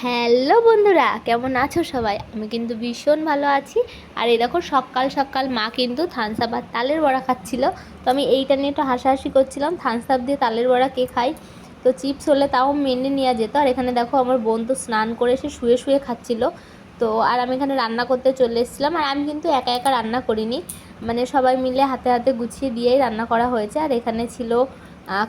Hello বন্ধুরা, কেমন আছো সবাই? আমি কিন্তু ভীষণ ভালো আছি। আর এই দেখো সকাল সকাল মা কিন্তু থামস আপ আর তালের বড়া খাচ্ছিল। তো আমি এইটা নিয়ে একটু হাসাহাসি করছিলাম, থামস আপ দিয়ে তালের বড়া কে খাই। তো চিপস হলে তাও মেনে নেওয়া যেত। আর এখানে দেখো আমার বোন তো স্নান করে এসে শুয়ে শুয়ে খাচ্ছিল। তো আর আমি এখানে রান্না করতে চলে এসেছিলাম। আর আমি কিন্তু একা একা রান্না করিনি, মানে সবাই মিলে হাতে হাতে গুছিয়ে দিয়েই রান্না করা হয়েছে। আর এখানে ছিল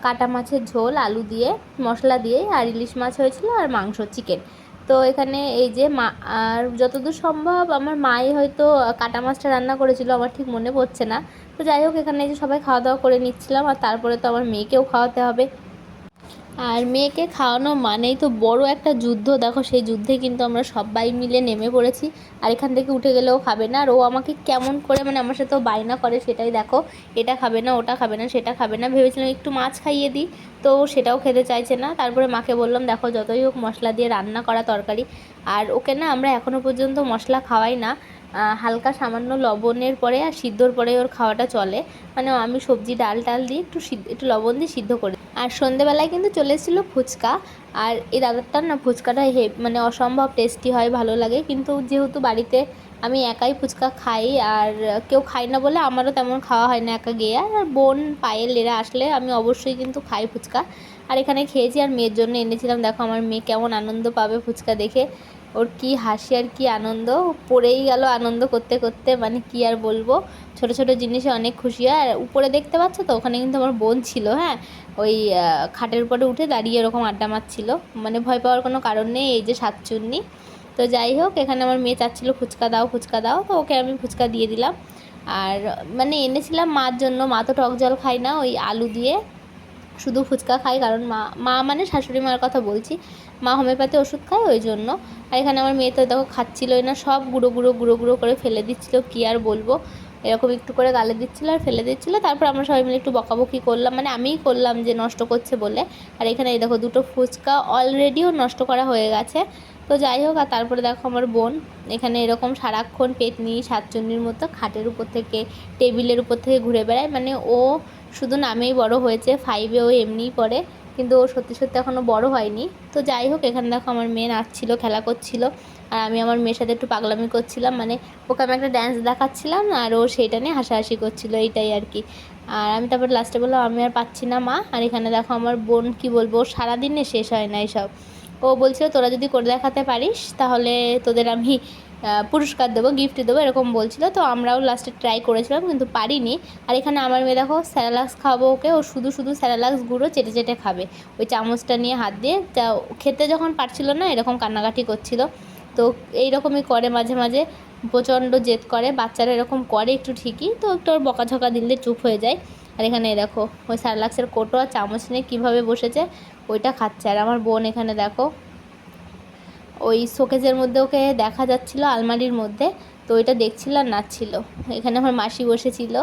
কাটা মাছের ঝোল আলু দিয়ে মশলা দিয়ে, আর ইলিশ মাছ হয়েছিল, আর মাংস চিকেন। তো এখানে এই যে মা, আর যতদূর সম্ভব আমার মাই হয়তো কাটা মাছটা রান্না করেছিল, আমার ঠিক মনে পড়ছে না। তো যাই হোক, এখানে এই যে সবাই খাওয়া দাওয়া করে নিচ্ছিলাম। আর তারপরে তো আমার মেয়েকেও খাওয়াতে হবে। আর মেয়েকে খাওয়ানো মানেই তো বড় একটা যুদ্ধ। দেখো সেই যুদ্ধে কিন্তু আমরা সবাই মিলে নেমে পড়েছি। আর এখান থেকে উঠে গেলেও খাবে না। আর ও আমাকে কেমন করে, মানে আমার সাথেও বায়না করে, সেটাই দেখো। এটা খাবে না, ওটা খাবে না, সেটা খাবে না। ভেবেছিলাম একটু মাছ খাইয়ে দিই, তো সেটাও খেতে চাইছে না। তারপরে মাকে বললাম, দেখো যতই হোক মশলা দিয়ে রান্না করা তরকারি, আর ওকে না আমরা এখনও পর্যন্ত মশলা খাওয়াই না। হালকা সামান্য লবণের পরে আর সিদ্ধর পরে ওর খাওয়াটা চলে। মানে আমি সবজি ডাল টাল দিয়ে একটু লবণ দিয়ে সিদ্ধ করে। আর সন্ধেবেলায় কিন্তু চলে এসেছিলো ফুচকা। আর এই দাদারটার না ফুচকাটা মানে অসম্ভব টেস্টি হয়, ভালো লাগে। কিন্তু যেহেতু বাড়িতে আমি একাই ফুচকা খাই, আর কেউ খাই না বলে আমারও তেমন খাওয়া হয় না একা গিয়ে। আর বোন পায়েল এরা আসলে আমি অবশ্যই কিন্তু খাই ফুচকা। আর এখানে খেয়েছি, আর মেয়ের জন্য এনেছিলাম। দেখো আমার মেয়ে কেমন আনন্দ পাবে ফুচকা দেখে, ওর কি হাসি আর কি আনন্দ, পড়েই গেল আনন্দ করতে করতে, মানে কি আর বলবো। ছোট ছোট জিনিসে অনেক খুশি হয়। আর উপরে দেখতে পাচ্ছ তো, ওখানে কিন্তু আমার বোন ছিল। হ্যাঁ, ওই খাটের উপরে উঠে দাঁড়িয়ে এরকম আড্ডা মারছিল। মানে ভয় পাওয়ার কোনো কারণ নেই, এই যে সাতচুন্নি। তো যাই হোক, এখানে আমার মেয়ে চাচ্ছিলো ফুচকা দাও ফুচকা দাও, তো ওকে আমি ফুচকা দিয়ে দিলাম। আর মানে এনেছিলাম মার জন্য, মা তো টক জল খায় না, ওই আলু দিয়ে শুধু ফুচকা খাই। কারণ মা মা মানে শাশুড়ি মার কথা বলছি, মা হোমিওপ্যাথি ওষুধ খায় ওই জন্য। আর এখানে আমার মেয়ে তো দেখো খাচ্ছিলোই না, সব গুঁড়ো গুঁড়ো গুঁড়ো গুঁড়ো করে ফেলে দিচ্ছিলো, কী আর বলবো। এরকম একটু করে গালে দিচ্ছিলো আর ফেলে দিচ্ছিলো। তারপর আমরা সবাই মিলে একটু বকাবকি করলাম, মানে আমিই করলাম যে নষ্ট করছে বলে। আর এখানে এই দেখো দুটো ফুচকা অলরেডিও নষ্ট করা হয়ে গেছে। তো যাই হোক, আর তারপরে দেখো আমার বোন এখানে এরকম সারাক্ষণ পেট নিয়ে সাতচন্নির মতো খাটের উপর থেকে টেবিলের উপর থেকে ঘুরে বেড়ায়। মানে ও শুধু নামেই বড় হয়েছে, 5-এ ও এমনিই পড়ে, কিন্তু ও সত্যি সত্যি এখনও বড় হয়নি। তো যাই হোক, এখানে দেখো আমার মেয়ে নাচছিল, খেলা করছিল, আর আমি আমার মেয়ের সাথে একটু পাগলামি করছিলাম। মানে ওকে আমি একটা ড্যান্স দেখাচ্ছিলাম, আর ও সেইটা নিয়ে হাসাহাসি করছিল, এইটাই আর কি। আর আমি তারপর লাস্টে বললাম আমি আর পাচ্ছি না মা। আর এখানে দেখো আমার বোন, কি বলবো, ওর সারাদিনে শেষ হয় না এইসব। ও বলছিল তোরা যদি করে দেখাতে পারিস তাহলে তোদের আমি পুরস্কার দেবো, গিফট দেবো, এরকম বলছিল। তো আমরাও লাস্টে ট্রাই করেছিলাম, কিন্তু পারিনি। আর এখানে আমার মেয়ে দেখো স্যারালাক্স খাবো ওকে, ও শুধু শুধু স্যারালাক্স গুঁড়ো চেটে চেটে খাবে ওই চামচটা নিয়ে হাত দিয়ে। তা খেতে যখন পারছিল না এরকম কান্নাকাটি করছিল। তো এইরকমই করে মাঝে মাঝে, প্রচণ্ড জেদ করে, বাচ্চারা এরকম করে একটু ঠিকই, তো একটু ওর বকাঝকা দিলে চুপ হয়ে যায়। আর এখানে দেখো ওই স্যারালাক্সের কোটো আর চামচ নিয়ে কীভাবে বসেছে, ওইটা খাচ্ছে। আর আমার বোন এখানে দেখো ওই শোকেজের মধ্যে ওকে দেখা যাচ্ছিলো, আলমারির মধ্যে, তো ওইটা দেখছিল আর নাচছিল। এখানে আমার মাসি বসেছিল,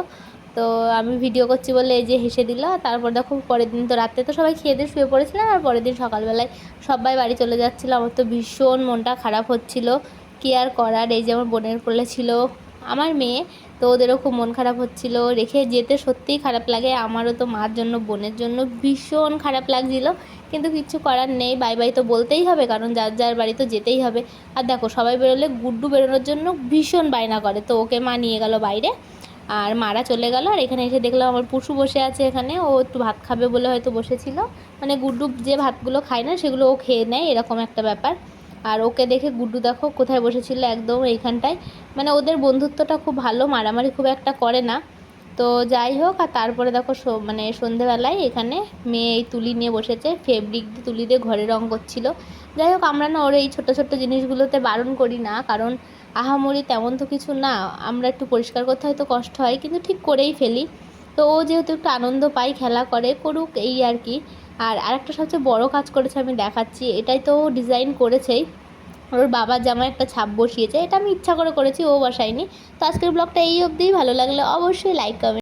তো আমি ভিডিও করছি বলে এই যে হেসে দিল। তারপর দেখো পরের দিন তো রাতে তো সবাই খেয়ে দিয়ে শুয়ে পড়েছিলাম, আর পরের দিন সকালবেলায় সবাই বাড়ি চলে যাচ্ছিলো। আমার তো ভীষণ মনটা খারাপ হচ্ছিলো, কী আর করার। এই যে আমার বোনের কোলে ছিল আমার মেয়ে, তো ওদেরও খুব মন খারাপ হচ্ছিলো, রেখে যেতে সত্যিই খারাপ লাগে। আমারও তো মার জন্য বোনের জন্য ভীষণ খারাপ লাগছিলো, কিন্তু কিচ্ছু করার নেই, বাই বাই তো বলতেই হবে, কারণ যার যার বাড়ি তো যেতেই হবে। আর দেখো সবাই বেরোলে গুড্ডু বেরোনোর জন্য ভীষণ বায়না করে, তো ওকে মা নিয়ে গেল বাইরে, আর মারা চলে গেল। আর এখানে এসে দেখলাম আমার পুষু বসে আছে এখানে, ও একটু ভাত খাবে বলে হয়তো বসেছিল। মানে গুড্ডু যে ভাতগুলো খায় না সেগুলো ও খেয়ে নেয়, এরকম একটা ব্যাপার। আর ওকে দেখে গুড্ডু দেখো কোথায় বসেছিল, একদম এইখানটায়। মানে ওদের বন্ধুত্বটা খুব ভালো, মারামারি খুব একটা করে না। তো যাই হোক, আর তারপরে দেখো মানে সন্ধেবেলায় এখানে মেয়ে এই তুলি নিয়ে বসেছে, ফেব্রিক দিয়ে তুলি দিয়ে ঘরে রঙ করছিল। যাই হোক, আমরা না ওর এই ছোটো ছোট্টো জিনিসগুলোতে বারণ করি না, কারণ আহামরি তেমন তো কিছু না, আমরা একটু পরিষ্কার করতে হয়তো কষ্ট হয়, কিন্তু ঠিক করেই ফেলি। তো ও যেহেতু একটু আনন্দ পায়, খেলা করে, করুক, এই আর কি। আর আরেকটা সবচেয়ে বড় কাজ করেছে, আমি দেখাচ্ছি, এটাই তো ডিজাইন করেছেই, ওর বাবার জামায় একটা ছাপ বসিয়েছে, এটা আমি ইচ্ছা করে করেছি, ও বসায়নি। তো আজকের ব্লগটা এই অবধিই, ভালো লাগলে অবশ্যই লাইক কমেন্ট